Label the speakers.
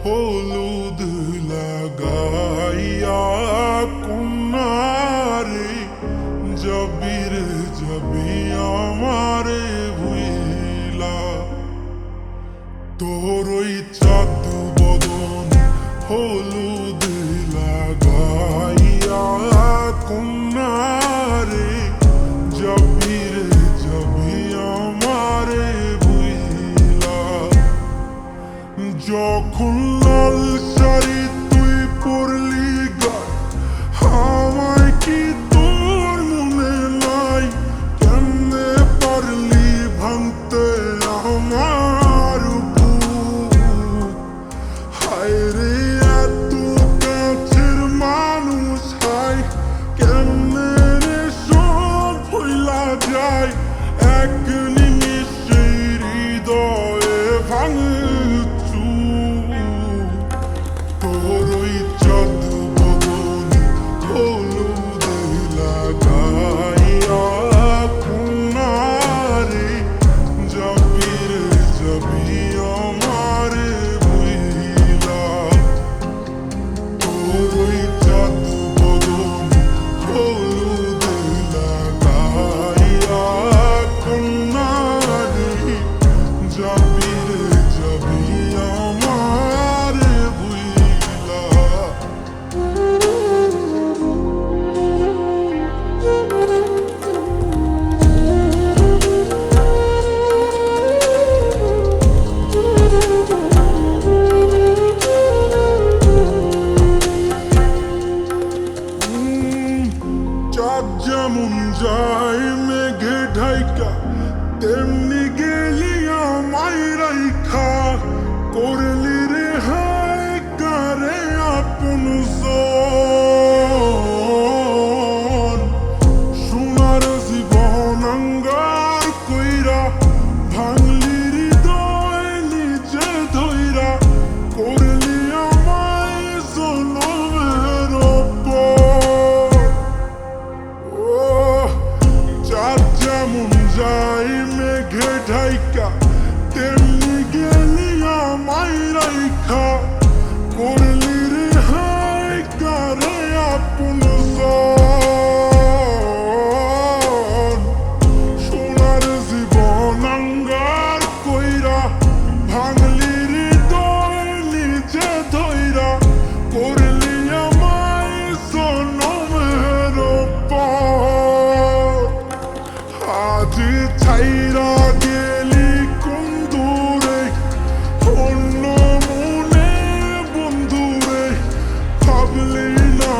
Speaker 1: হলুদ লাগাইয়া কন্যারে জবির জবি আমারে ভুইলা তোর ওই চাঁদ বদন হলুদ লাগাইয়া কন্যারে জবির জবি আমারে ভুইলা যখন লাল শাড়ি তুই পরলি গায় আমায় কি তোর মনে নাই কেমনে পারলি ভাঙতে আমার বুক হায় রে এত কাছের মানুষ হায় কেমনে রে সব ভুইলা যায় এক নিমিষে হৃদয়ে ভাঙে যেমন যায় মেঘে ঢাইকা তেমনি গেলি আমায় রাইখা করলি রে হায় কারে আপন সোনার জীবন অঙ্গার কইরা ভাঙলি হৃদয় নিজে ধইরা করলি আমায় জনমের যেমন যাই মেঘে ঢাইকা তেমনি গেলি আমায় রাইখা করলি রে হায় কারে আপন সোনার জীবন অঙ্গার কইরা ভাঙলি হৃদয় নিজে ধইরা করলি আমায় জনমের আজ ছাইরা গেলি কোন দূরে অন্য মনে বন্ধুরে ভাবলি না